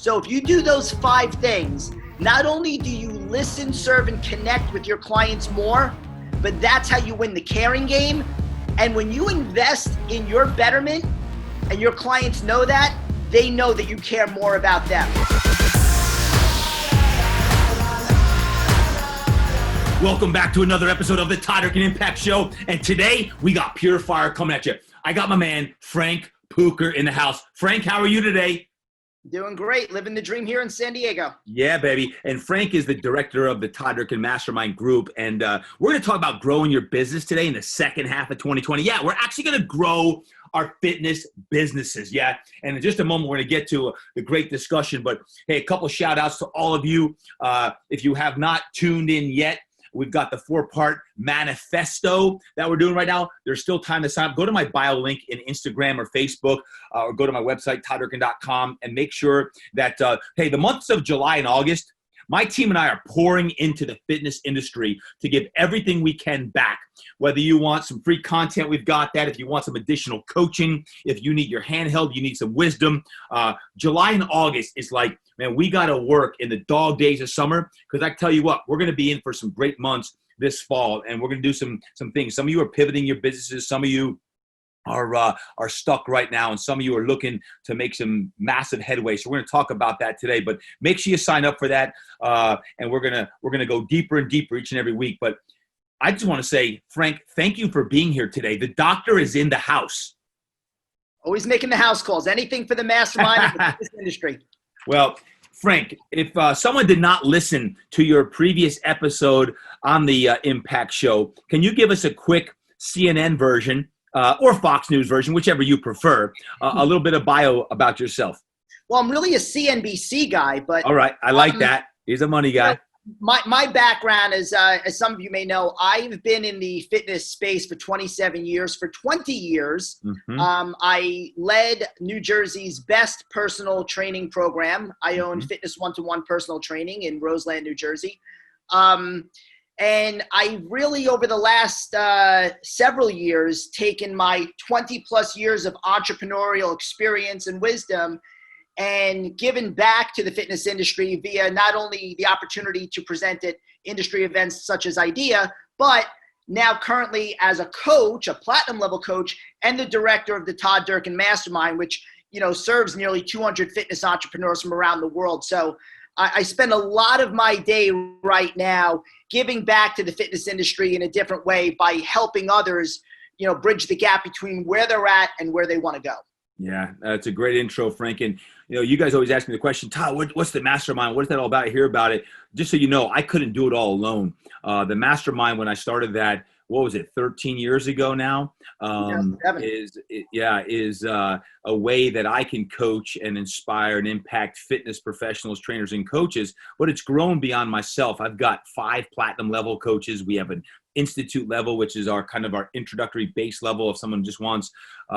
So if you do those 5 things, not only do you listen, serve, and connect with your clients more, but that's how you win the caring game. And when you invest in your betterment and your clients know that, they know that you care more about them. Welcome back to another episode of the Todd Durkin Impact Show. And today we got pure fire coming at you. I got my man, Frank Pucher, in the house. Frank, how are you today? Doing great. Living the dream here in San Diego. Yeah, baby. And Frank is the director of the Todd Durkin Mastermind Group. And we're going to talk about growing your business today in the second half of 2020. Yeah, we're actually going to grow our fitness businesses. Yeah. And in just a moment, we're going to get to the great discussion. But hey, a couple shout outs to all of you. If you have not tuned in yet, we've got the 4-part manifesto that we're doing right now. There's still time to sign up. Go to my bio link in Instagram or Facebook, or go to my website, todddurkin.com, and make sure that, hey, the months of July and August, my team and I are pouring into the fitness industry to give everything we can back. Whether you want some free content, we've got that. If you want some additional coaching, if you need your handheld, you need some wisdom. July and August is like, man, we got to work in the dog days of summer, because I tell you what, we're going to be in for some great months this fall, and we're going to do some things. Some of you are pivoting your businesses. Some of you are stuck right now, and some of you are looking to make some massive headway. So we're going to talk about that today, but make sure you sign up for that. And we're going to go deeper and deeper each and every week. But I just want to say, Frank, thank you for being here today. The doctor is in the house. Always making the house calls. Anything for the mastermind of this industry. Well, Frank, if someone did not listen to your previous episode on the Impact Show, can you give us a quick CNN version or Fox News version, whichever you prefer, a little bit of bio about yourself? Well, I'm really a CNBC guy, but all right, I like that. He's a money guy. My background is, as some of you may know, I've been in the fitness space for 27 years. For 20 years, I led New Jersey's best personal training program. I owned Fitness One-to-One personal training in Roseland, New Jersey. And I really, over the last several years, taken my 20 plus years of entrepreneurial experience and wisdom and given back to the fitness industry via not only the opportunity to present at industry events such as IDEA, but now currently as a coach, a platinum level coach, and the director of the Todd Durkin Mastermind, which, serves nearly 200 fitness entrepreneurs from around the world. So I spend a lot of my day right now giving back to the fitness industry in a different way by helping others, bridge the gap between where they're at and where they want to go. Yeah, that's a great intro, Frank. And, you guys always ask me the question, Todd, what's the mastermind? What is that all about? I hear about it. Just so you know, I couldn't do it all alone. The mastermind, when I started that, 13 years ago now, is a way that I can coach and inspire and impact fitness professionals, trainers, and coaches. But it's grown beyond myself. I've got 5 platinum level coaches. We have an institute level, which is our introductory base level if someone just wants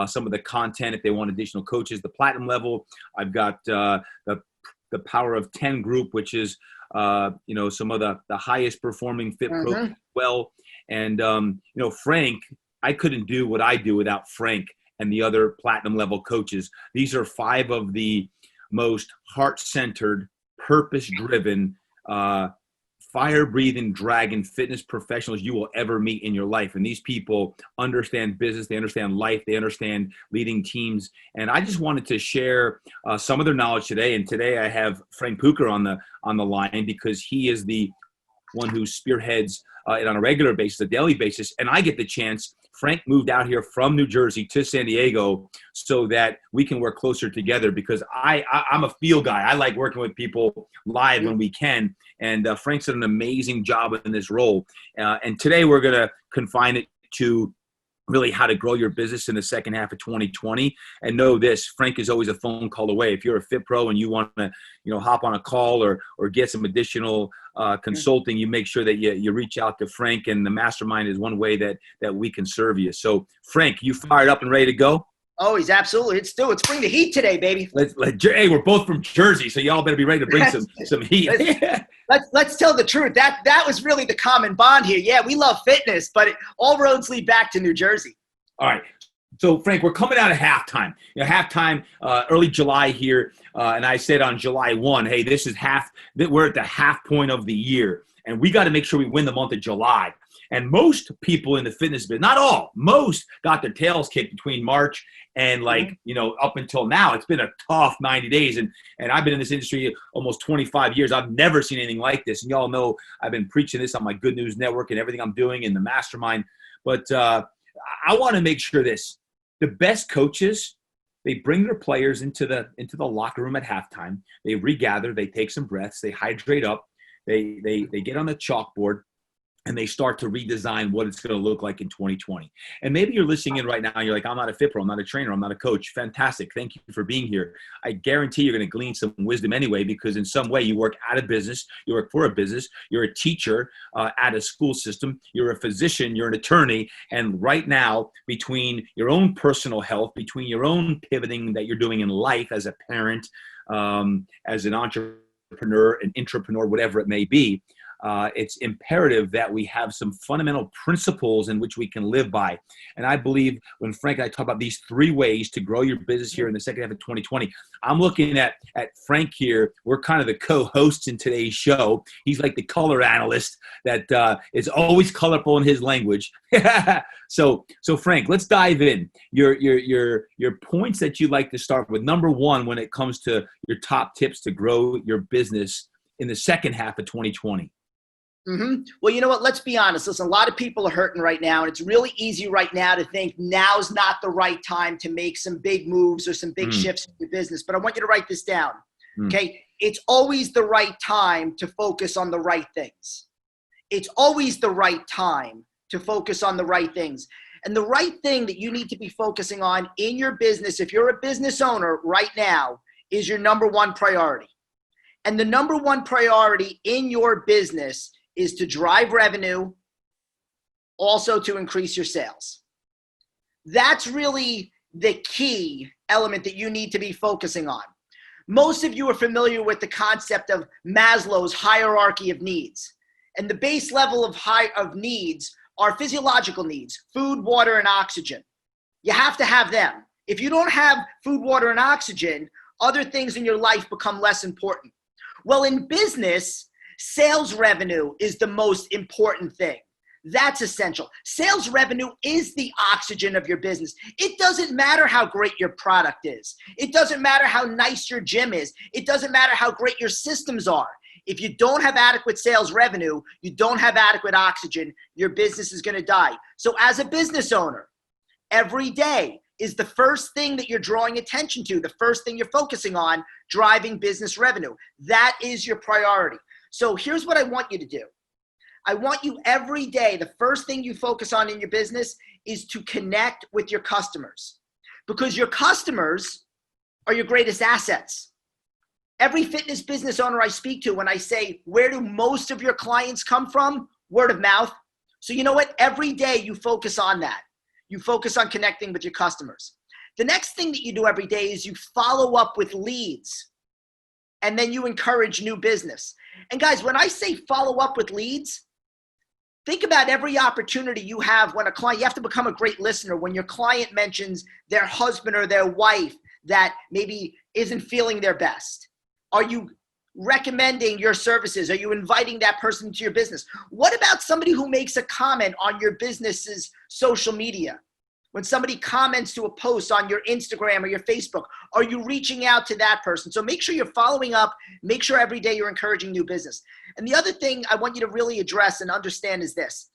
some of the content, if they want additional coaches. The platinum level, I've got the Power of 10 group, which is some of the highest performing fit programs as well. And Frank, I couldn't do what I do without Frank and the other platinum level coaches. These are 5 of the most heart-centered, purpose-driven, fire-breathing dragon fitness professionals you will ever meet in your life. And these people understand business, they understand life, they understand leading teams. And I just wanted to share some of their knowledge today. And today I have Frank Pucher on the line, because he is the one who spearheads it on a regular basis, a daily basis. And I get the chance. Frank moved out here from New Jersey to San Diego so that we can work closer together, because I'm a field guy. I like working with people live when we can. And Frank's done an amazing job in this role. And today we're going to confine it to really how to grow your business in the second half of 2020. And know this, Frank is always a phone call away. If you're a fit pro and you want to, hop on a call or get some additional consulting, you make sure that you reach out to Frank, and the mastermind is one way that we can serve you. So Frank, you fired up and ready to go? Oh, he's absolutely. Let's bring the heat today, baby. Hey, we're both from Jersey, so y'all better be ready to bring some heat. Let's tell the truth. That was really the common bond here. Yeah, we love fitness, but all roads lead back to New Jersey. All right. So, Frank, we're coming out of halftime. Halftime, early July here, and I said on July 1, hey, we're at the half point of the year, and we got to make sure we win the month of July. And most people in the fitness business, not all, most got their tails kicked between March and up until now. It's been a tough 90 days, and I've been in this industry almost 25 years. I've never seen anything like this, and y'all know I've been preaching this on my Good News Network and everything I'm doing in the mastermind. But I want to make sure this. The best coaches, they bring their players into the locker room at halftime. They regather, they take some breaths, they hydrate up, they get on the chalkboard, and they start to redesign what it's going to look like in 2020. And maybe you're listening in right now, and you're like, I'm not a fit pro, I'm not a trainer, I'm not a coach. Fantastic. Thank you for being here. I guarantee you're going to glean some wisdom anyway, because in some way you work at a business, you work for a business, you're a teacher at a school system, you're a physician, you're an attorney. And right now, between your own personal health, between your own pivoting that you're doing in life as a parent, as an entrepreneur, an intrapreneur, whatever it may be, it's imperative that we have some fundamental principles in which we can live by. And I believe when Frank and I talk about these 3 ways to grow your business here in the second half of 2020, I'm looking at Frank here. We're kind of the co-hosts in today's show. He's like the color analyst that is always colorful in his language. So Frank, let's dive in. Your points that you like to start with. Number 1, when it comes to your top tips to grow your business in the second half of 2020. Mm-hmm. Well, you know what? Let's be honest. Listen, a lot of people are hurting right now, and it's really easy right now to think now's not the right time to make some big moves or some big shifts in your business. But I want you to write this down, okay? It's always the right time to focus on the right things. It's always the right time to focus on the right things. And the right thing that you need to be focusing on in your business, if you're a business owner right now, is your number 1 priority. And the number 1 priority in your business is to drive revenue, also to increase your sales. That's really the key element that you need to be focusing on. Most of you are familiar with the concept of Maslow's hierarchy of needs. And the base level of needs are physiological needs: food, water, and oxygen. You have to have them. If you don't have food, water, and oxygen, other things in your life become less important. Well, in business, sales revenue is the most important thing. That's essential. Sales revenue is the oxygen of your business. It doesn't matter how great your product is. It doesn't matter how nice your gym is. It doesn't matter how great your systems are. If you don't have adequate sales revenue, you don't have adequate oxygen, your business is going to die. So as a business owner, every day is the first thing that you're drawing attention to, the first thing you're focusing on, driving business revenue. That is your priority. So here's what I want you to do. I want you every day, the first thing you focus on in your business is to connect with your customers, because your customers are your greatest assets. Every fitness business owner I speak to, when I say, where do most of your clients come from? Word of mouth. So you know what? Every day you focus on that. You focus on connecting with your customers. The next thing that you do every day is you follow up with leads, and then you encourage new business. And guys, when I say follow up with leads, think about every opportunity you have when a client, you have to become a great listener. When your client mentions their husband or their wife that maybe isn't feeling their best, are you recommending your services? Are you inviting that person to your business? What about somebody who makes a comment on your business's social media? When somebody comments to a post on your Instagram or your Facebook, are you reaching out to that person? So make sure you're following up. Make sure every day you're encouraging new business. And the other thing I want you to really address and understand is this.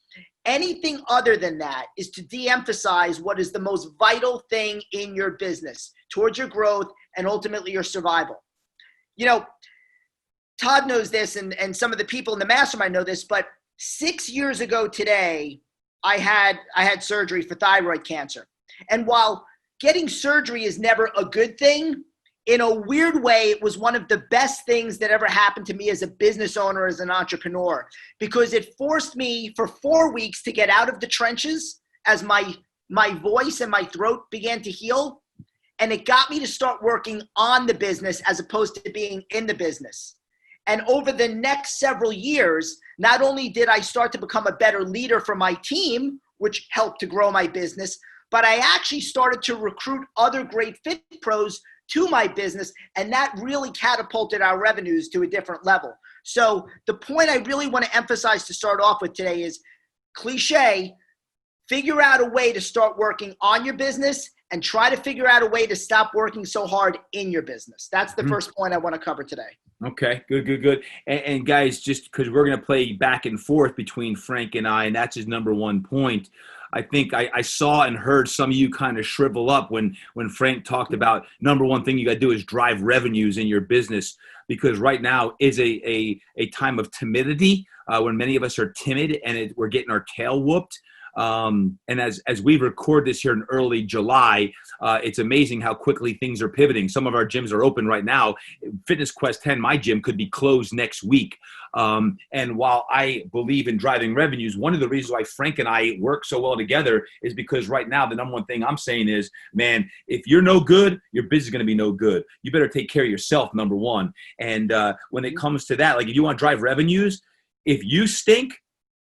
Anything other than that is to de-emphasize what is the most vital thing in your business towards your growth and ultimately your survival. You know, Todd knows this, and some of the people in the mastermind know this, but 6 years ago today, I had surgery for thyroid cancer. And while getting surgery is never a good thing, in a weird way, it was one of the best things that ever happened to me as a business owner, as an entrepreneur, because it forced me for 4 weeks to get out of the trenches as my voice and my throat began to heal. And it got me to start working on the business as opposed to being in the business. And over the next several years, not only did I start to become a better leader for my team, which helped to grow my business, but I actually started to recruit other great fit pros to my business, and that really catapulted our revenues to a different level. So the point I really want to emphasize to start off with today is cliche, figure out a way to start working on your business and try to figure out a way to stop working so hard in your business. That's the first point I want to cover today. Okay, good. And guys, just because we're going to play back and forth between Frank and I, and that's his number one point. I think I saw and heard some of you kind of shrivel up when Frank talked about number one thing you got to do is drive revenues in your business, because right now is a time of timidity when many of us are timid and we're getting our tail whooped. And as we record this here in early July, it's amazing how quickly things are pivoting. Some of our gyms are open right now. Fitness Quest 10, my gym, could be closed next week. And while I believe in driving revenues, one of the reasons why Frank and I work so well together is because right now, the number one thing I'm saying is, man, if you're no good, your business is going to be no good. You better take care of yourself, number one. And when it comes to that, like if you want to drive revenues, if you stink,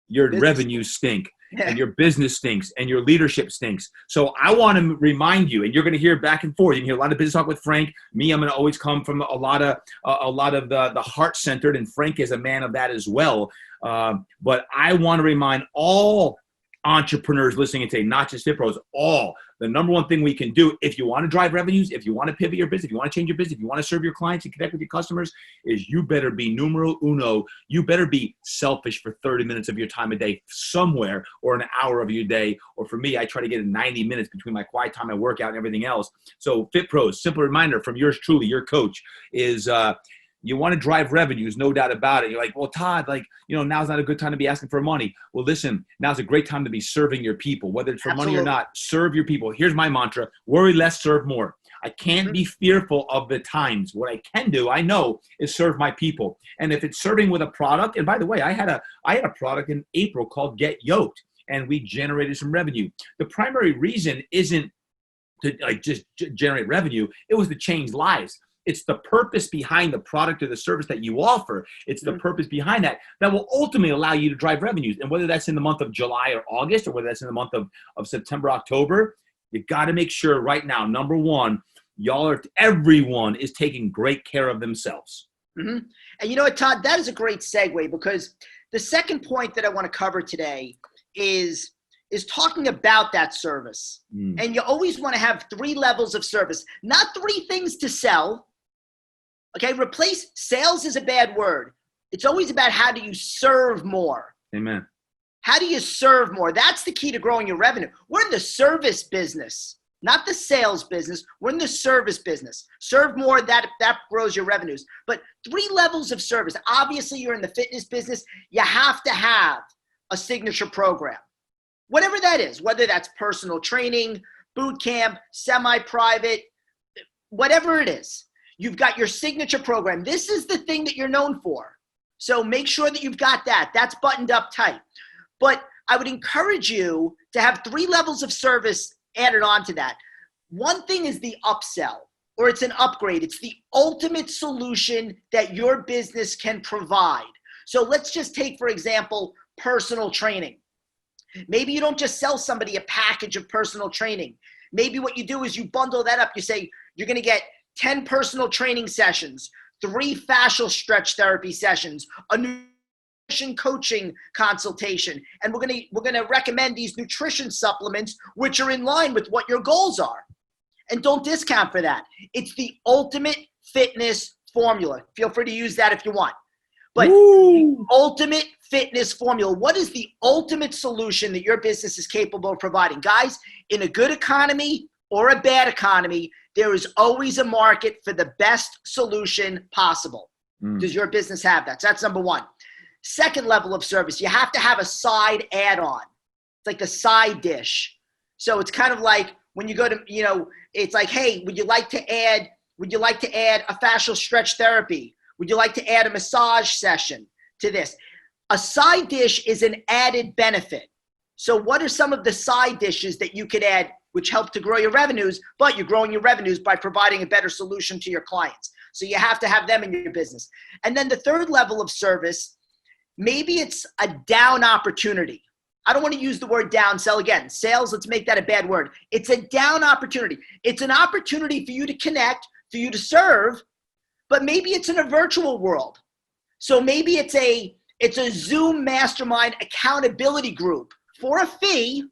your revenues stink. And your business stinks and your leadership stinks. So I want to remind you, and you're going to hear back and forth. You can hear a lot of business talk with Frank. Me, I'm going to always come from a lot of the heart-centered, and Frank is a man of that as well. But I want to remind all entrepreneurs listening today, not just fit pros, all the number one thing we can do if you want to drive revenues, if you want to pivot your business, if you want to change your business, if you want to serve your clients and connect with your customers, is you better be numero uno. You better be selfish for 30 minutes of your time a day somewhere, or an hour of your day. Or for me, I try to get in 90 minutes between my quiet time, my workout, and everything else. So Fit Pros, simple reminder from yours truly, your coach, is you want to drive revenues, no doubt about it. You're like, well, Todd, now's not a good time to be asking for money. Well, listen, now's a great time to be serving your people, whether it's for money or not. Serve your people. Here's my mantra: worry less, serve more. I can't be fearful of the times. What I can do, I know, is serve my people. And if it's serving with a product, and by the way, I had a product in April called Get Yoked, and we generated some revenue. The primary reason isn't to just generate revenue. It was to change lives. It's the purpose behind the product or the service that you offer. It's the purpose behind that will ultimately allow you to drive revenues. And whether that's in the month of July or August, or whether that's in the month of September, October, you got to make sure right now, number one, everyone is taking great care of themselves. And you know what, Todd, that is a great segue, because the second point that I want to cover today is talking about that service. And you always want to have 3 levels of service, not 3 things to sell. Okay, replace sales is a bad word. It's always about how do you serve more. Amen. How do you serve more? That's the key to growing your revenue. We're in the service business, not the sales business. We're in the service business. Serve more, that grows your revenues. But 3 levels of service. Obviously, you're in the fitness business. You have to have a signature program. Whatever that is, whether that's personal training, boot camp, semi-private, whatever it is. You've got your signature program. This is the thing that you're known for. So make sure that you've got that. That's buttoned up tight. But I would encourage you to have 3 levels of service added on to that. One thing is the upsell, or it's an upgrade. It's the ultimate solution that your business can provide. So let's just take, for example, personal training. Maybe you don't just sell somebody a package of personal training. Maybe what you do is you bundle that up. You say you're going to get 10 personal training sessions, 3 fascial stretch therapy sessions, a nutrition coaching consultation, and we're going to recommend these nutrition supplements which are in line with what your goals are. And don't discount for that. It's the ultimate fitness formula. Feel free to use that if you want. But the ultimate fitness formula, what is the ultimate solution that your business is capable of providing? Guys, in a good economy or a bad economy, there is always a market for the best solution possible. Does your business have that? So that's number one. Second level of service, you have to have a side add-on. It's like the side dish. So it's kind of like when you go to, it's like, hey, would you like to add a fascial stretch therapy? Would you like to add a massage session to this? A side dish is an added benefit. So what are some of the side dishes that you could add which help to grow your revenues, but you're growing your revenues by providing a better solution to your clients? So you have to have them in your business. And then the third level of service, maybe it's a down opportunity. I don't want to use the word downsell again. Sales, let's make that a bad word. It's a down opportunity. It's an opportunity for you to connect, for you to serve, but maybe it's in a virtual world. So maybe it's a Zoom mastermind accountability group for a fee,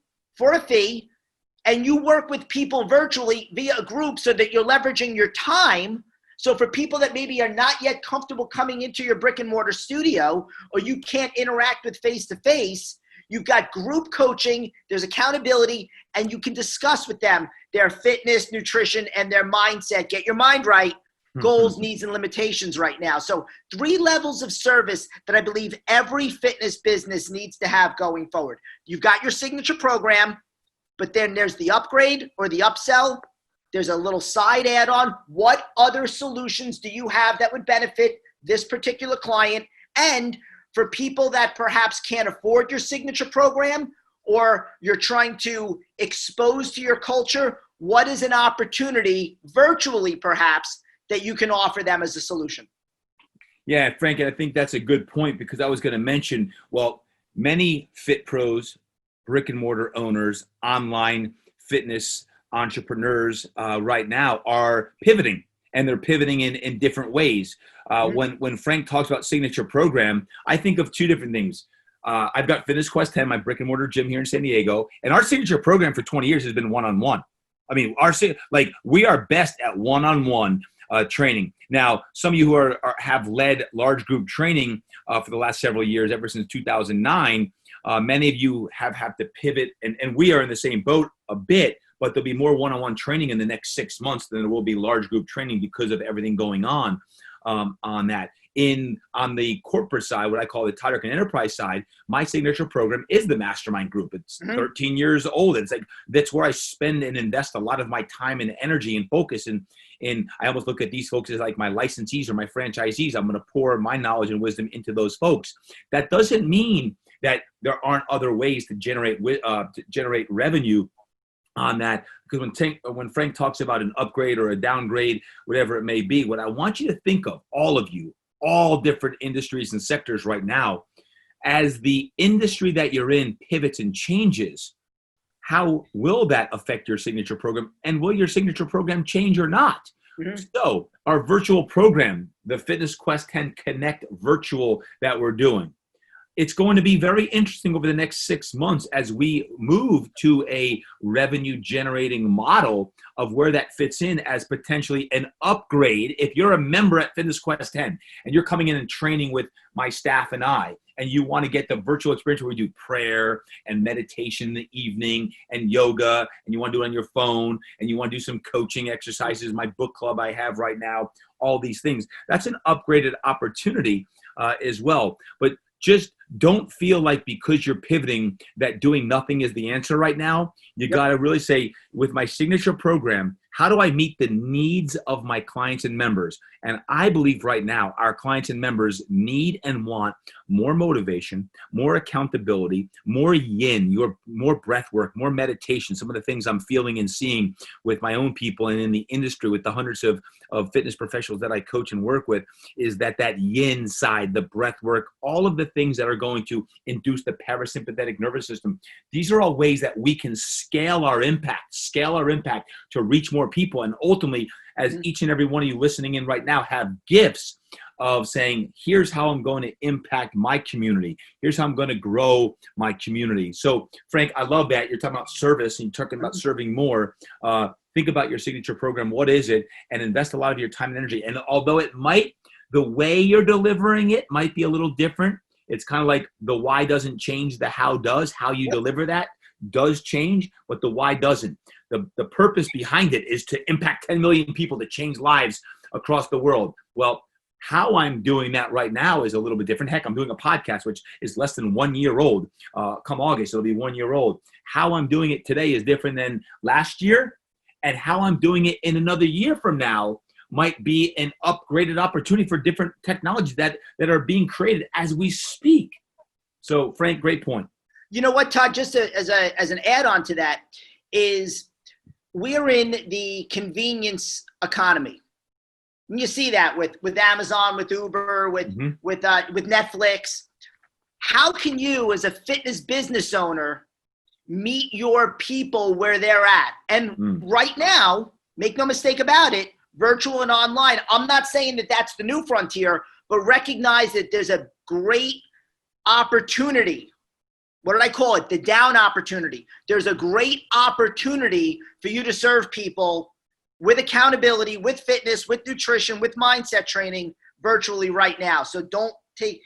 and you work with people virtually via a group so that you're leveraging your time. So for people that maybe are not yet comfortable coming into your brick and mortar studio, or you can't interact with face-to-face, you've got group coaching, there's accountability, and you can discuss with them their fitness, nutrition, and their mindset. Get your mind right. Goals, needs, and limitations right now. So 3 levels of service that I believe every fitness business needs to have going forward. You've got your signature program, but then there's the upgrade or the upsell. There's a little side add-on. What other solutions do you have that would benefit this particular client? And for people that perhaps can't afford your signature program, or you're trying to expose to your culture, what is an opportunity, virtually perhaps, that you can offer them as a solution? Yeah, Frank, I think that's a good point, because I was going to mention, well, many fit pros, brick and mortar owners, online fitness entrepreneurs right now are pivoting, and they're pivoting in different ways. When Frank talks about signature program, I think of 2 different things. I've got Fitness Quest 10, my brick and mortar gym here in San Diego, and our signature program for 20 years has been one-on-one. I mean, we are best at one-on-one training. Now, some of you who have led large group training for the last several years, ever since 2009, many of you have had to pivot, and we are in the same boat a bit, but there'll be more one-on-one training in the next 6 months than there will be large group training because of everything going on that. On the corporate side, what I call the Todd Durkin Enterprise side, my signature program is the Mastermind Group. It's 13 years old. It's like, that's where I spend and invest a lot of my time and energy and focus. And I almost look at these folks as like my licensees or my franchisees. I'm going to pour my knowledge and wisdom into those folks. That doesn't mean that there aren't other ways to generate revenue on that. Because when Frank talks about an upgrade or a downgrade, whatever it may be, what I want you to think of, all of you, all different industries and sectors right now, as the industry that you're in pivots and changes, how will that affect your signature program? And will your signature program change or not? So our virtual program, the Fitness Quest 10 Connect virtual that we're doing, it's going to be very interesting over the next 6 months as we move to a revenue generating model of where that fits in as potentially an upgrade. If you're a member at Fitness Quest 10 and you're coming in and training with my staff and I, and you want to get the virtual experience where we do prayer and meditation in the evening and yoga, and you want to do it on your phone, and you want to do some coaching exercises, my book club I have right now, all these things, that's an upgraded opportunity as well. But just don't feel like because you're pivoting that doing nothing is the answer right now. You got to really say, with my signature program, how do I meet the needs of my clients and members? And I believe right now our clients and members need and want more motivation, more accountability, more yin, more breath work, more meditation. Some of the things I'm feeling and seeing with my own people and in the industry with the hundreds of fitness professionals that I coach and work with is that yin side, the breath work, all of the things that are going to induce the parasympathetic nervous system. These are all ways that we can scale our impact to reach more people. And ultimately, as each and every one of you listening in right now have gifts of saying, here's how I'm going to impact my community. Here's how I'm going to grow my community. So Frank, I love that. You're talking about service and you're talking about serving more. Think about your signature program. What is it? And invest a lot of your time and energy. And although the way you're delivering it might be a little different, it's kind of like the why doesn't change, the how does. How you deliver that does change, but the why doesn't. The purpose behind it is to impact 10 million people, to change lives across the world. Well, how I'm doing that right now is a little bit different. Heck, I'm doing a podcast, which is less than 1 year old. Come August, it'll be 1 year old. How I'm doing it today is different than last year, and how I'm doing it in another year from now might be an upgraded opportunity for different technologies that are being created as we speak. So Frank, great point. You know what, Todd, just as an add-on to that is we're in the convenience economy. And you see that with Amazon, with Uber, with Netflix. how can you as a fitness business owner meet your people where they're at? And right now, make no mistake about it, virtual and online, I'm not saying that that's the new frontier, but recognize that there's a great opportunity. What did I call it? The down opportunity. There's a great opportunity for you to serve people with accountability, with fitness, with nutrition, with mindset training virtually right now. So don't take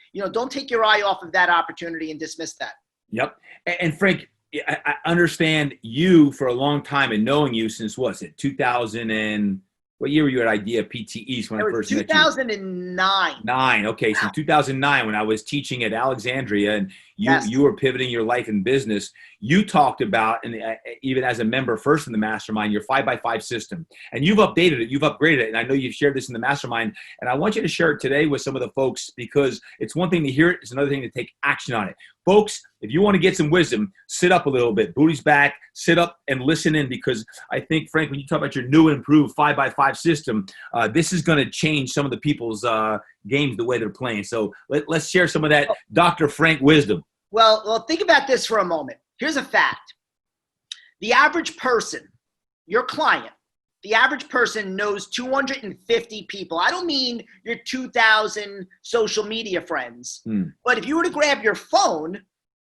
your eye off of that opportunity and dismiss that. Yep. And Frank, I understand you for a long time and knowing you since, what's it, 2000 and what year were you at Idea PT East when I first met you? 2009. Okay. So 2009, when I was teaching at Alexandria and you were pivoting your life and business, you talked about, and even as a member first in the mastermind, your 5x5 system. And you've updated it, you've upgraded it. And I know you've shared this in the mastermind. And I want you to share it today with some of the folks, because it's one thing to hear it, it's another thing to take action on it. Folks, if you want to get some wisdom, sit up a little bit, booty's back, sit up and listen in, because I think, Frank, when you talk about your new and improved 5x5 system, this is going to change some of the people's games the way they're playing. So let's share some of that Dr. Frank wisdom. Well, think about this for a moment. Here's a fact. The average person, your client, the average person knows 250 people. I don't mean your 2,000 social media friends, but if you were to grab your phone,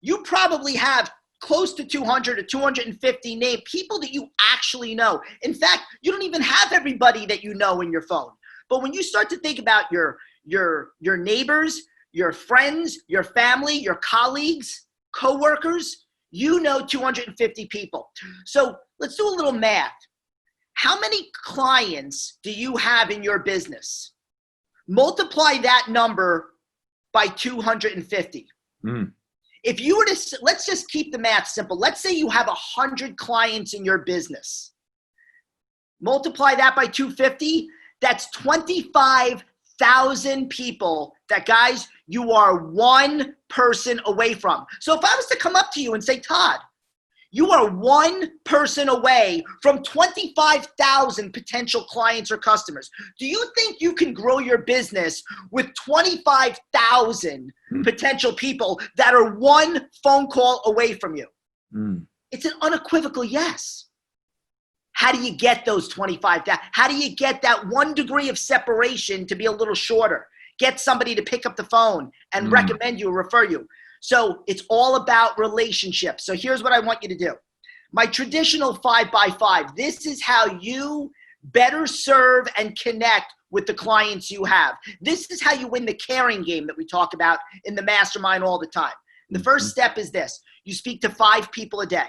you probably have close to 200 to 250 named people that you actually know. In fact, you don't even have everybody that you know in your phone. But when you start to think about your neighbors, your friends, your family, your colleagues, coworkers, you know 250 people. So let's do a little math. How many clients do you have in your business? Multiply that number by 250. If you were to, let's just keep the math simple. Let's say you have 100 clients in your business. Multiply that by 250. That's 25,000 people that, guys, you are one person away from. So if I was to come up to you and say, Todd, you are one person away from 25,000 potential clients or customers. Do you think you can grow your business with 25,000 potential people that are one phone call away from you? It's an unequivocal yes. How do you get those 25,000? How do you get that 1 degree of separation to be a little shorter? Get somebody to pick up the phone and recommend you or refer you. So it's all about relationships. So here's what I want you to do. My traditional 5x5, this is how you better serve and connect with the clients you have. This is how you win the caring game that we talk about in the mastermind all the time. The first step is this. You speak to 5 people a day.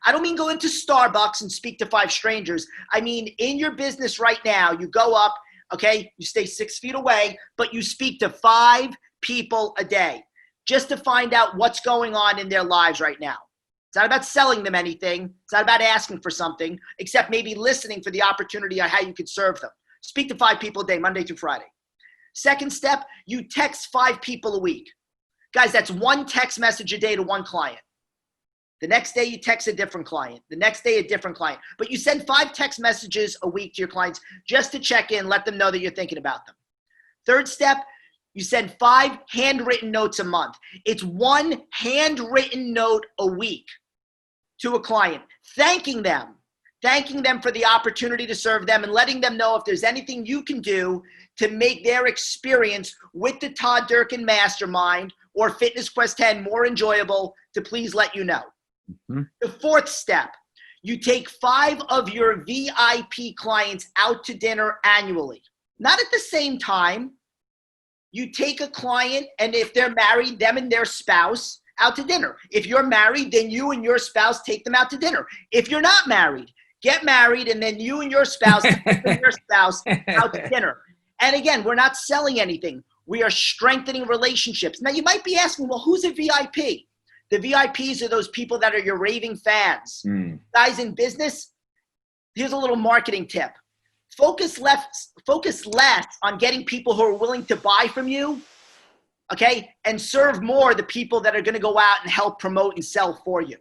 I don't mean go into Starbucks and speak to 5 strangers. I mean, in your business right now, you go up, okay, you stay 6 feet away, but you speak to 5 people a day just to find out what's going on in their lives right now. It's not about selling them anything. It's not about asking for something, except maybe listening for the opportunity on how you could serve them. Speak to 5 people a day, Monday through Friday. Second step, you text 5 people a week. Guys, that's 1 text message a day to 1 client. The next day you text a different client. The next day a different client. But you send 5 text messages a week to your clients just to check in, let them know that you're thinking about them. Third step, you send 5 handwritten notes a month. It's 1 handwritten note a week to a client, thanking them for the opportunity to serve them and letting them know if there's anything you can do to make their experience with the Todd Durkin Mastermind or Fitness Quest 10 more enjoyable, to please let you know. The fourth step, you take 5 of your VIP clients out to dinner annually. Not at the same time. You take a client, and if they're married, them and their spouse out to dinner. If you're married, then you and your spouse take them out to dinner. If you're not married, get married, and then you and your spouse take your spouse out to dinner. And again, we're not selling anything. We are strengthening relationships. Now, you might be asking, well, who's a VIP? The VIPs are those people that are your raving fans. Guys, in business, here's a little marketing tip. Focus less on getting people who are willing to buy from you, okay, and serve more the people that are going to go out and help promote and sell for you.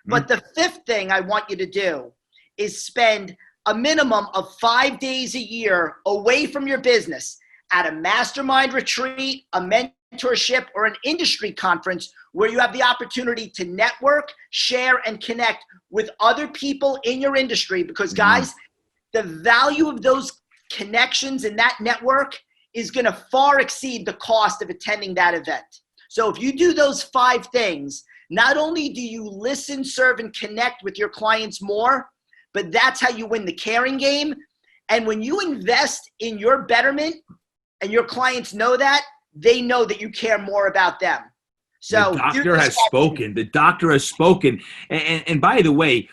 But the 5th thing I want you to do is spend a minimum of 5 days a year away from your business at a mastermind retreat, a mentoring mentorship or an industry conference where you have the opportunity to network, share, and connect with other people in your industry. Because guys, the value of those connections and that network is going to far exceed the cost of attending that event. So if you do those 5 things, not only do you listen, serve, and connect with your clients more, but that's how you win the caring game. And when you invest in your betterment and your clients know that, they know that you care more about them. So the doctor has spoken. The doctor has spoken. And by the way,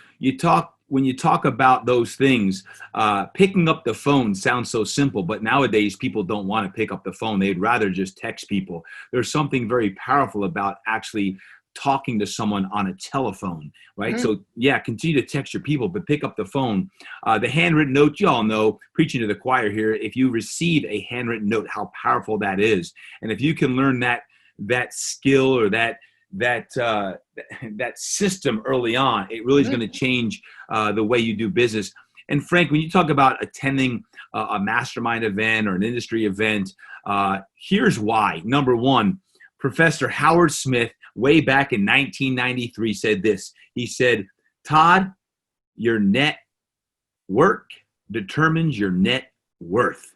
when you talk about those things, picking up the phone sounds so simple, but nowadays people don't want to pick up the phone. They'd rather just text people. There's something very powerful about actually talking to someone on a telephone, right? Mm-hmm. So yeah, continue to text your people, but pick up the phone. The handwritten note, you all know, preaching to the choir here, if you receive a handwritten note, how powerful that is. And if you can learn that skill or that system early on, it really is going to change the way you do business. And Frank, when you talk about attending a mastermind event or an industry event, here's why. Number one, Professor Howard Smith, way back in 1993, said this. He said, Todd, your net work determines your net worth.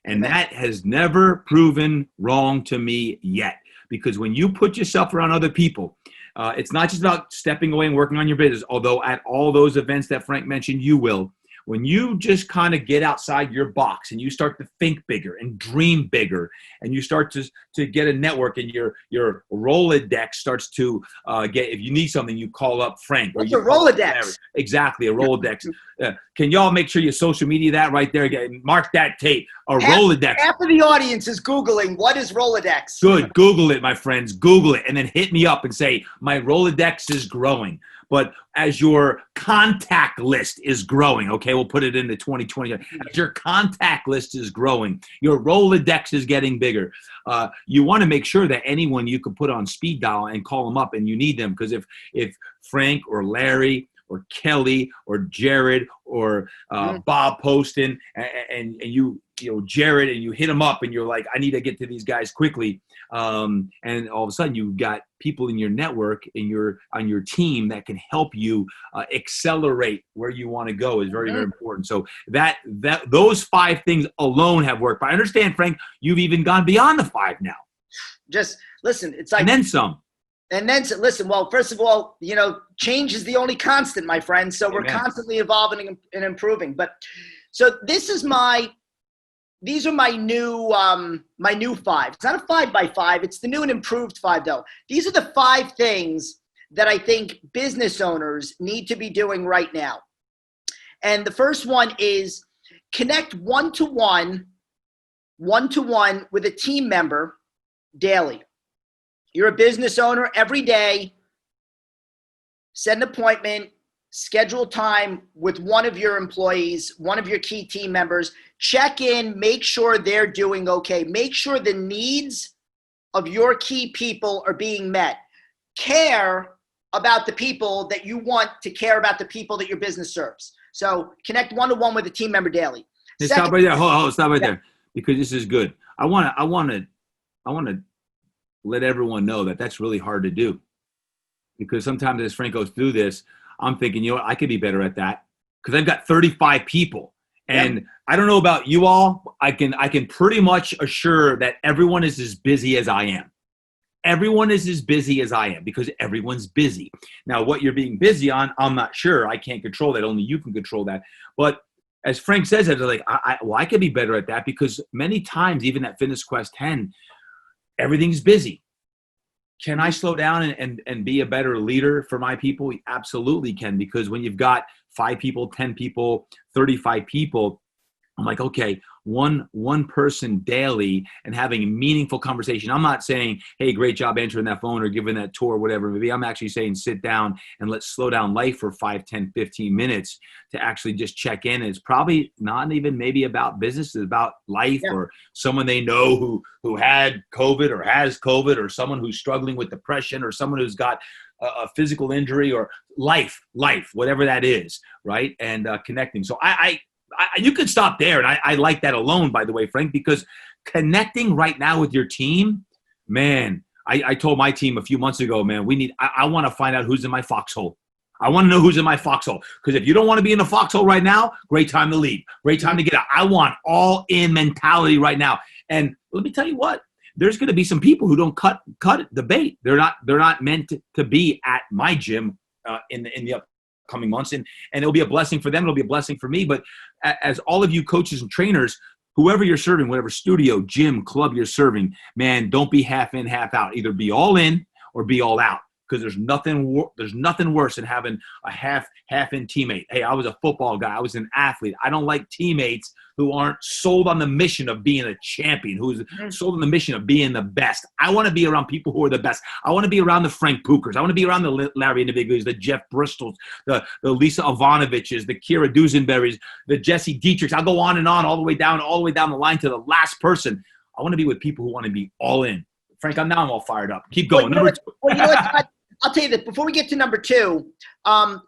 And that has never proven wrong to me yet. Because when you put yourself around other people, it's not just about stepping away and working on your business, although at all those events that Frank mentioned, you will. When you just kind of get outside your box and you start to think bigger and dream bigger, and you start to get a network, and your Rolodex starts to get, if you need something, you call up Frank. What's a Rolodex? Exactly, a Rolodex. Can y'all make sure you social media that right there? Mark that tape. Rolodex. Half of the audience is Googling, what is Rolodex? Good. Google it, my friends. Google it, and then hit me up and say, my Rolodex is growing. But as your contact list is growing, okay, we'll put it into 2020. As your contact list is growing, your Rolodex is getting bigger. You want to make sure that anyone you can put on speed dial and call them up, and you need them, because if Frank or Larry or Kelly or Jared or Bob Poston and you Jared, and you hit them up and you're like, I need to get to these guys quickly. And all of a sudden you've got people in your network and on your team that can help you accelerate where you want to go is very, very important. So that those 5 things alone have worked. But I understand, Frank, you've even gone beyond the 5 now. Just listen, it's like, and then some. And then, listen, well, first of all, change is the only constant, my friend. So we're constantly evolving and improving. But so these are my new 5. It's not a 5 by 5. It's the new and improved 5, though. These are the 5 things that I think business owners need to be doing right now. And the first one is connect one-to-one with a team member daily. You're a business owner. Every day, set an appointment, schedule time with one of your employees, one of your key team members. Check in, make sure they're doing okay. Make sure the needs of your key people are being met. Care about the people that you want to care about, the people that your business serves. So connect one-to-one with a team member daily. Hey, stop right there. Hold, stop right there, because this is good. I want to let everyone know that that's really hard to do, because sometimes as Frank goes through this, I'm thinking, I could be better at that, because I've got 35 people. And I don't know about you all. I can pretty much assure that everyone is as busy as I am. Everyone is as busy as I am, because everyone's busy. Now, what you're being busy on, I'm not sure. I can't control that. Only you can control that. But as Frank says, I was like, I could be better at that, because many times, even at Fitness Quest 10, everything's busy. Can I slow down and be a better leader for my people? We absolutely can, because when you've got 5 people, 10 people, 35 people, I'm like, okay, one person daily and having a meaningful conversation. I'm not saying, hey, great job answering that phone or giving that tour or whatever. Maybe I'm actually saying sit down and let's slow down life for 5, 10, 15 minutes to actually just check in. It's probably not even maybe about business. It's about life or someone they know who had COVID or has COVID, or someone who's struggling with depression, or someone who's got a physical injury, or life, whatever that is, right? And connecting. So you could stop there. And I like that alone, by the way, Frank, because connecting right now with your team man, I told my team a few months ago, man, I want to find out who's in my foxhole. I want to know who's in my foxhole. Because if you don't want to be in the foxhole right now, great time to leave. Great time to get out. I want all in mentality right now. And let me tell you what, there's going to be some people who don't cut the bait. They're not meant to be at my gym in the upcoming months. And it'll be a blessing for them. It'll be a blessing for me. But as all of you coaches and trainers, whoever you're serving, whatever studio, gym, club you're serving, man, don't be half in, half out. Either be all in or be all out. Because there's nothing worse than having a half in teammate. Hey, I was a football guy. I was an athlete. I don't like teammates who aren't sold on the mission of being a champion, who's sold on the mission of being the best. I want to be around people who are the best. I want to be around the Frank Puchers. I want to be around the Larry Individuals, the Jeff Bristols, the Lisa Ivanoviches, the Kira Dusenberries, the Jesse Dietrichs. I'll go on and on all the way down the line to the last person. I want to be with people who want to be all in. Frank, I'm all fired up. Keep going. Well, you know what? I'll tell you this, before we get to number 2,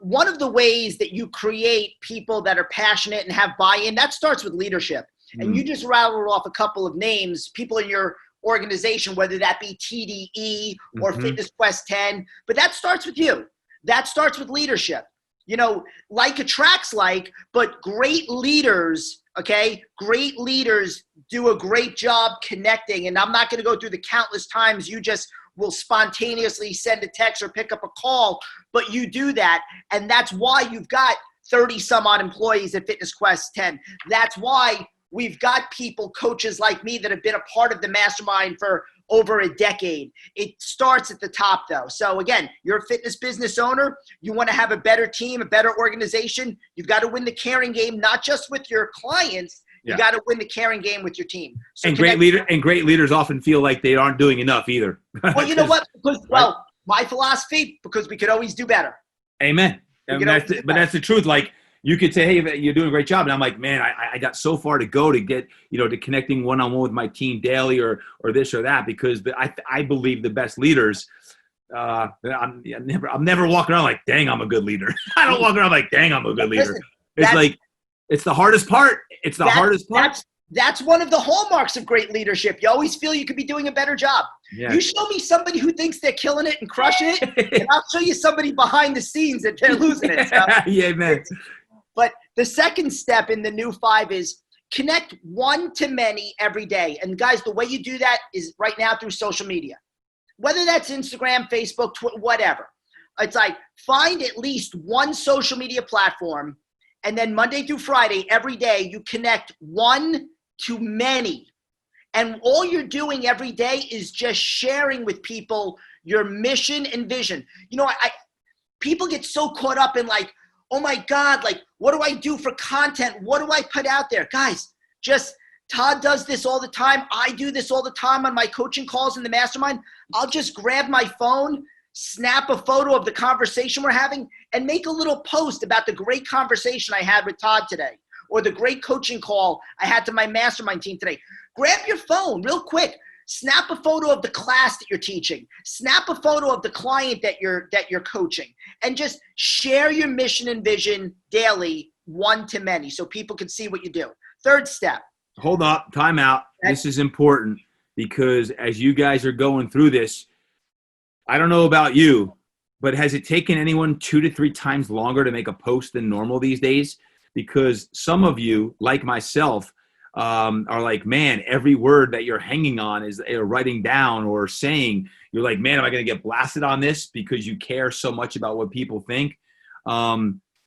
one of the ways that you create people that are passionate and have buy-in, that starts with leadership. And you just rattled off a couple of names, people in your organization, whether that be TDE or Fitness Quest 10, but that starts with you. That starts with leadership. You know, like attracts like, but great leaders, okay, great leaders do a great job connecting. And I'm not going to go through the countless times you just will spontaneously send a text or pick up a call, but you do that. And that's why you've got 30 some odd employees at Fitness Quest 10. That's why we've got people, coaches like me that have been a part of the mastermind for over a decade. It starts at the top though. So again, you're a fitness business owner. You want to have a better team, a better organization. You've got to win the caring game, not just with your clients. You got to win the caring game with your team. So and great leaders often feel like they aren't doing enough either. Well, you know what? Because, my philosophy, because we could always do better. Amen. But that's the truth. Like you could say, hey, you're doing a great job. And I'm like, man, I got so far to go to get, to connecting one-on-one with my team daily or this or that, because I believe the best leaders, I'm never walking around like, dang, I'm a good leader. I don't walk around like, dang, I'm a good leader. It's the hardest part. It's the hardest part. That's one of the hallmarks of great leadership. You always feel you could be doing a better job. Yeah. You show me somebody who thinks they're killing it and crushing it, and I'll show you somebody behind the scenes that they're losing it. So. Yeah, man. But the second step in the new 5 is connect one to many every day. And guys, the way you do that is right now through social media. Whether that's Instagram, Facebook, Twitter, whatever. It's like find at least one social media platform, and then Monday through Friday, every day, you connect one to many. And all you're doing every day is just sharing with people your mission and vision. People get so caught up in like, oh my God, like, what do I do for content? What do I put out there? Guys, Todd does this all the time. I do this all the time on my coaching calls in the mastermind. I'll just grab my phone, snap a photo of the conversation we're having, and make a little post about the great conversation I had with Todd today, or the great coaching call I had to my mastermind team today. Grab your phone real quick. Snap a photo of the class that you're teaching. Snap a photo of the client that you're coaching, and just share your mission and vision daily, one to many, so people can see what you do. Third step. Hold up, time out. This is important because as you guys are going through this, I don't know about you, but has it taken anyone 2 to 3 times longer to make a post than normal these days? Because some of you, like myself, are like, man, every word that you're hanging on is writing down or saying, you're like, man, am I going to get blasted on this because you care so much about what people think?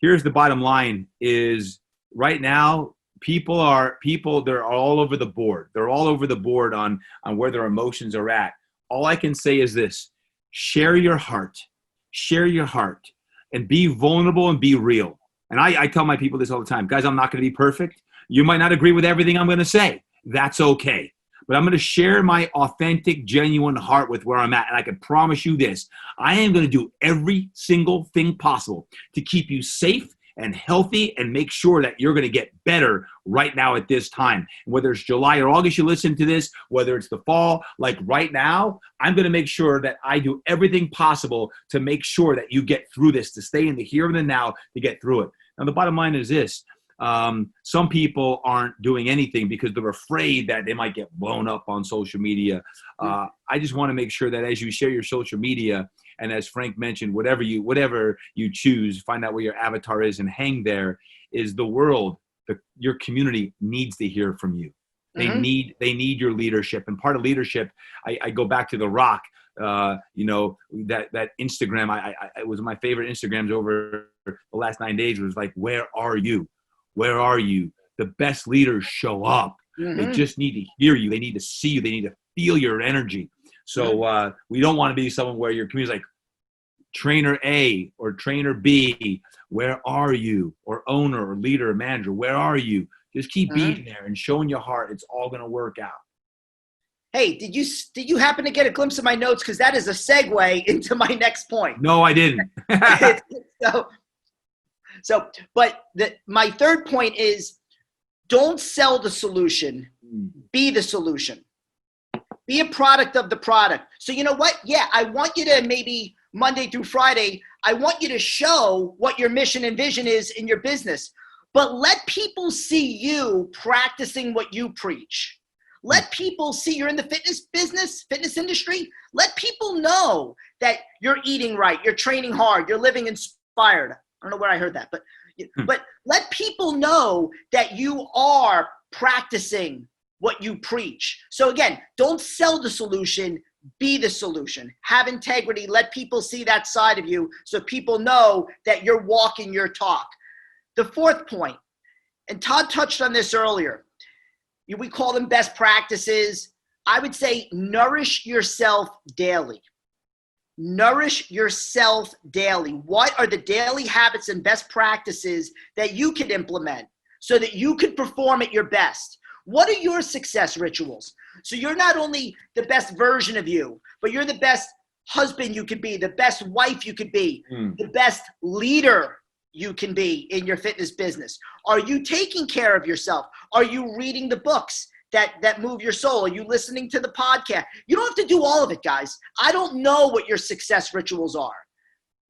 Here's the bottom line is right now, they're all over the board. They're all over the board on where their emotions are at. All I can say is this: share your heart, and be vulnerable and be real. And I tell my people this all the time, guys, I'm not going to be perfect. You might not agree with everything I'm going to say. That's okay. But I'm going to share my authentic, genuine heart with where I'm at. And I can promise you this, I am going to do every single thing possible to keep you safe and healthy and make sure that you're going to get better right now at this time. Whether it's July or August you listen to this, whether it's the fall, like right now, I'm going to make sure that I do everything possible to make sure that you get through this, to stay in the here and the now, to get through it. Now, the bottom line is this. Some people aren't doing anything because they're afraid that they might get blown up on social media. I just want to make sure that as you share your social media, and as Frank mentioned, whatever you choose, find out where your avatar is and hang there, is the world, your community needs to hear from you. They need your leadership. And part of leadership, I go back to The Rock, that Instagram, it was my favorite Instagrams over the last 9 days, was like, where are you? Where are you? The best leaders show up. They just need to hear you. They need to see you. They need to feel your energy. So we don't want to be someone where your community is like, trainer A or trainer B, where are you? Or owner or leader or manager, where are you? Just keep being there and showing your heart. It's all going to work out. Hey, did you happen to get a glimpse of my notes? Because that is a segue into my next point. No, I didn't. But my third point is, don't sell the solution. Be the solution. Be a product of the product. So you know what? Yeah, I want you to maybe Monday through Friday, I want you to show what your mission and vision is in your business. But let people see you practicing what you preach. Let people see you're in the fitness industry. Let people know that you're eating right, you're training hard, you're living inspired. I don't know where I heard that, but let people know that you are practicing what you preach. So again, don't sell the solution, be the solution. Have integrity, let people see that side of you so people know that you're walking your talk. The fourth point, and Todd touched on this earlier, we call them best practices. I would say nourish yourself daily. Nourish yourself daily. What are the daily habits and best practices that you can implement so that you can perform at your best? What are your success rituals? So you're not only the best version of you, but you're the best husband you could be, the best wife you could be, the best leader you can be in your fitness business. Are you taking care of yourself? Are you reading the books that move your soul? Are you listening to the podcast? You don't have to do all of it, guys. I don't know what your success rituals are.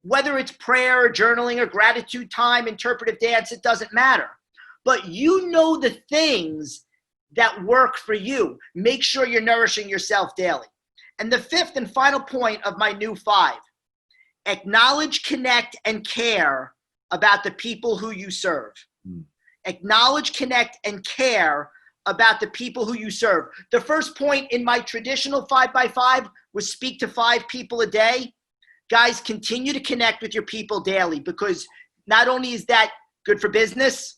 Whether it's prayer or journaling or gratitude time, interpretive dance, it doesn't matter. But you know the things that work for you. Make sure you're nourishing yourself daily. And the fifth and final point of my new 5, acknowledge, connect, and care about the people who you serve. Acknowledge, connect, and care about the people who you serve. The first point in my traditional 5x5 was speak to 5 people a day. Guys, continue to connect with your people daily, because not only is that good for business,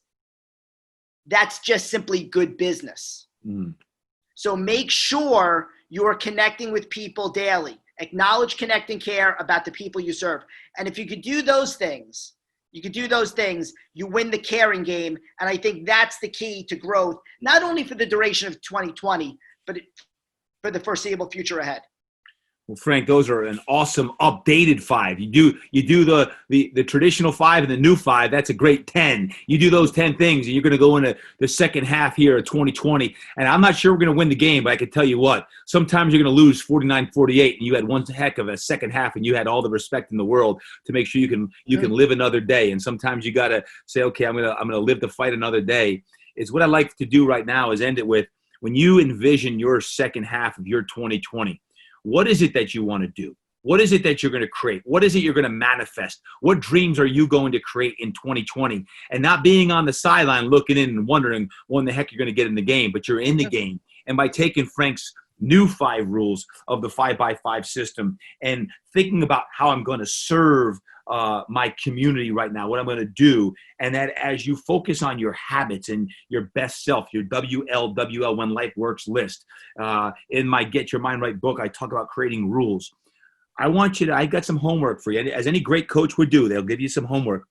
that's just simply good business. So make sure you're connecting with people daily. Acknowledge, connect, and care about the people you serve. And if you could do those things, you win the caring game. And I think that's the key to growth, not only for the duration of 2020, but for the foreseeable future ahead. Well, Frank, those are an awesome updated 5. You do the traditional 5 and the new 5. That's a great 10. You do those 10 things, and you're going to go into the second half here of 2020. And I'm not sure we're going to win the game, but I can tell you what, sometimes you're going to lose 49-48, and you had one heck of a second half, and you had all the respect in the world to make sure you can live another day. And sometimes you got to say, okay, I'm gonna live to fight another day. It's what I like to do right now is end it with, when you envision your second half of your 2020. What is it that you want to do? What is it that you're going to create? What is it you're going to manifest? What dreams are you going to create in 2020? And not being on the sideline looking in and wondering when the heck you're going to get in the game, but you're in the game. And by taking Frank's new 5 rules of the 5x5 system and thinking about how I'm going to serve my community right now, what I'm going to do, and that as you focus on your habits and your best self, your WLWL, When Life Works list, in my Get Your Mind Right book, I talk about creating rules. I got some homework for you. As any great coach would do, they'll give you some homework.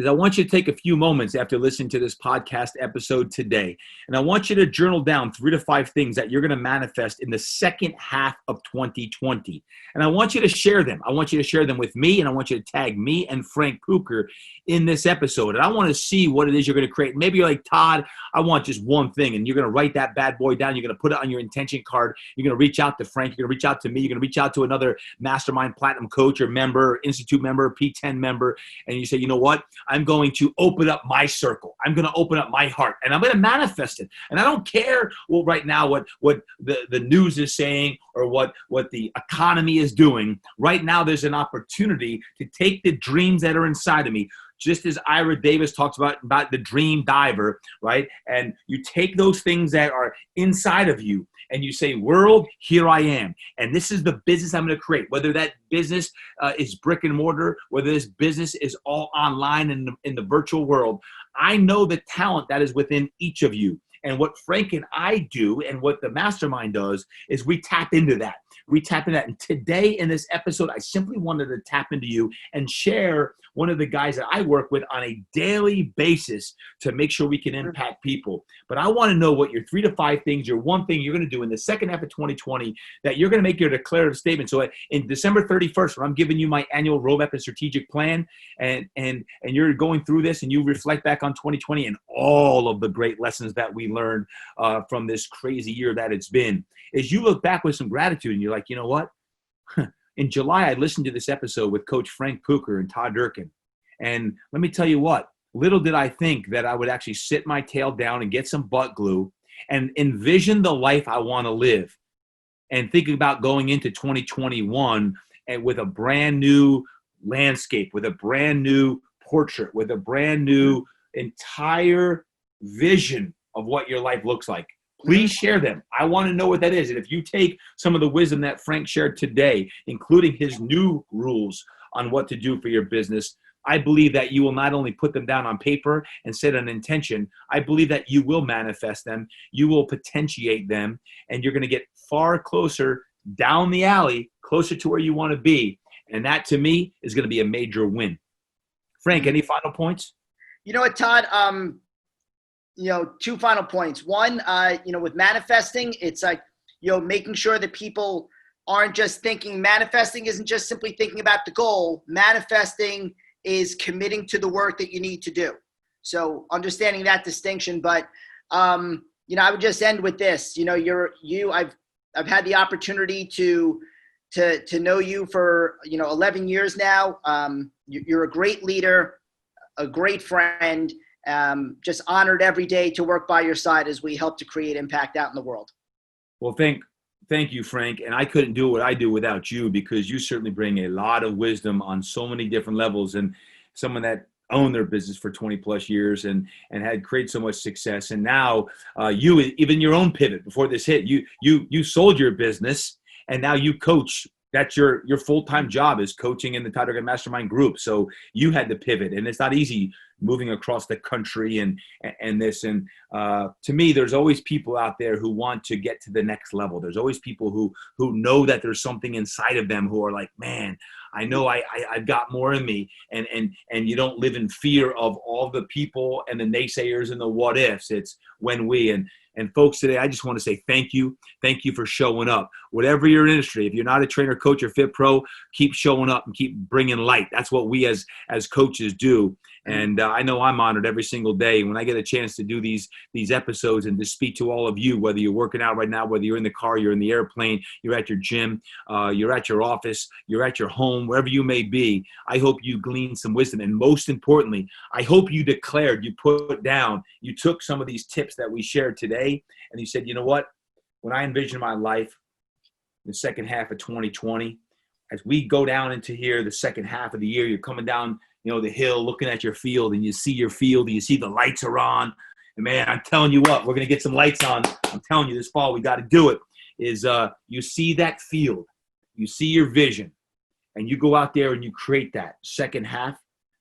I want you to take a few moments after listening to this podcast episode today, and I want you to journal down 3 to 5 things that you're going to manifest in the second half of 2020. And I want you to share them. I want you to share them with me, and I want you to tag me and Frank Pucher in this episode. And I want to see what it is you're going to create. Maybe you're like, Todd, I want just one thing, and you're going to write that bad boy down. You're going to put it on your intention card. You're going to reach out to Frank. You're going to reach out to me. You're going to reach out to another Mastermind Platinum coach or member, Institute member, P10 member, and you say, you know what? I'm going to open up my circle. I'm going to open up my heart, and I'm going to manifest it. And I don't care right now what the news is saying or what the economy is doing. Right now, there's an opportunity to take the dreams that are inside of me, just as Ira Davis talks about the dream diver, right? And you take those things that are inside of you and you say, world, here I am. And this is the business I'm going to create. Whether that business is brick and mortar, whether this business is all online in the virtual world, I know the talent that is within each of you. And what Frank and I do and what the mastermind does is we tap into that. And today in this episode, I simply wanted to tap into you and share one of the guys that I work with on a daily basis to make sure we can impact people. But I want to know what your 3 to 5 things, your one thing you're going to do in the second half of 2020 that you're going to make your declarative statement. So in December 31st, when I'm giving you my annual roadmap and strategic plan, and you're going through this and you reflect back on 2020 and all of the great lessons that we learned from this crazy year that it's been, is you look back with some gratitude and you're like, you know what? In July, I listened to this episode with Coach Frank Pucher and Todd Durkin. And let me tell you what, little did I think that I would actually sit my tail down and get some butt glue and envision the life I want to live. And thinking about going into 2021 and with a brand new landscape, with a brand new portrait, with a brand new entire vision of what your life looks like. Please share them. I want to know what that is. And if you take some of the wisdom that Frank shared today, including his new rules on what to do for your business, I believe that you will not only put them down on paper and set an intention, I believe that you will manifest them, you will potentiate them, and you're going to get far closer down the alley, closer to where you want to be. And that, to me, is going to be a major win. Frank, any final points? You know what, Todd? 2 final points. One, with manifesting, it's like, making sure that people aren't just thinking, manifesting isn't just simply thinking about the goal. Manifesting is committing to the work that you need to do. So understanding that distinction, but, I would just end with this, I've had the opportunity to know you for, 11 years now. You're a great leader, a great friend. Just honored every day to work by your side as we help to create impact out in the world. Well, thank you, Frank. And I couldn't do what I do without you, because you certainly bring a lot of wisdom on so many different levels, and someone that owned their business for 20 plus years and had created so much success. And now you, even your own pivot before this hit, you sold your business and now you coach. That's your full-time job, is coaching in the Todd Durkin Mastermind Group. So you had to pivot, and it's not easy moving across the country and this. And to me, there's always people out there who want to get to the next level. There's always people who know that there's something inside of them who are like, man, I know I've got more in me. And you don't live in fear of all the people and the naysayers and the what ifs. It's when we. And folks, today, I just want to say thank you. Thank you for showing up. Whatever your industry, if you're not a trainer, coach, or fit pro, keep showing up and keep bringing light. That's what we as coaches do. And I know I'm honored every single day when I get a chance to do these episodes and to speak to all of you, whether you're working out right now, whether you're in the car, you're in the airplane, you're at your gym, you're at your office, you're at your home, wherever you may be. I hope you glean some wisdom. And most importantly, I hope you declared, you put down, you took some of these tips that we shared today and you said, you know what? When I envision my life in the second half of 2020, as we go down into here, the second half of the year, you're coming down the hill, looking at your field, and you see your field, and you see the lights are on. And man, I'm telling you what, we're going to get some lights on. I'm telling you, this fall, we got to do it. Is you see that field, you see your vision, and you go out there and you create that second half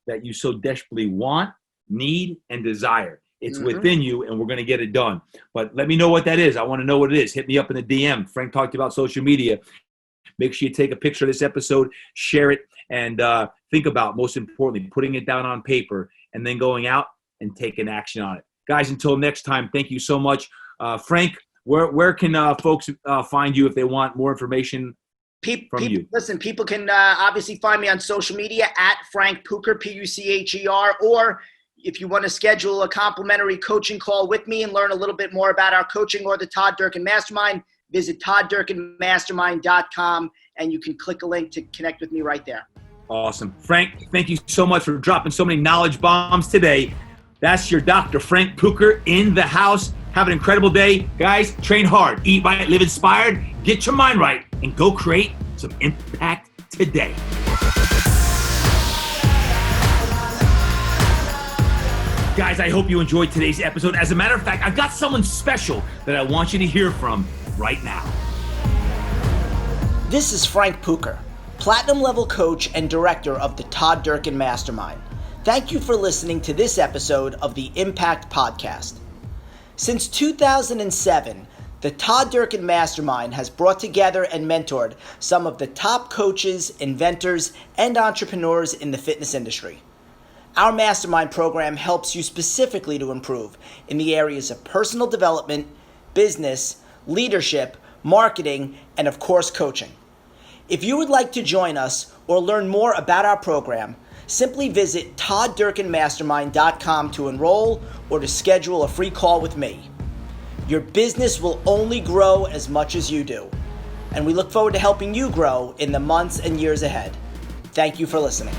that you so desperately want, need, and desire. It's within you, and we're going to get it done. But let me know what that is. I want to know what it is. Hit me up in the DM. Frank talked about social media. Make sure you take a picture of this episode, share it, and think about, most importantly, putting it down on paper and then going out and taking action on it. Guys, until next time, thank you so much. Frank, where can folks find you if they want more information from you? Listen, people can obviously find me on social media at Frank Pucher, Pucher, or if you want to schedule a complimentary coaching call with me and learn a little bit more about our coaching or the Todd Durkin Mastermind, visit ToddDurkinMastermind.com, and you can click a link to connect with me right there. Awesome. Frank, thank you so much for dropping so many knowledge bombs today. That's your Dr. Frank Pucher in the house. Have an incredible day. Guys, train hard, eat right, live inspired, get your mind right, and go create some impact today. Guys, I hope you enjoyed today's episode. As a matter of fact, I've got someone special that I want you to hear from right now. This is Frank Pucher, Platinum Level Coach and Director of the Todd Durkin Mastermind. Thank you for listening to this episode of the Impact Podcast. Since 2007, the Todd Durkin Mastermind has brought together and mentored some of the top coaches, inventors, and entrepreneurs in the fitness industry. Our mastermind program helps you specifically to improve in the areas of personal development, business, leadership, marketing, and of course, coaching. If you would like to join us or learn more about our program, simply visit todddurkinmastermind.com to enroll or to schedule a free call with me. Your business will only grow as much as you do, and we look forward to helping you grow in the months and years ahead. Thank you for listening.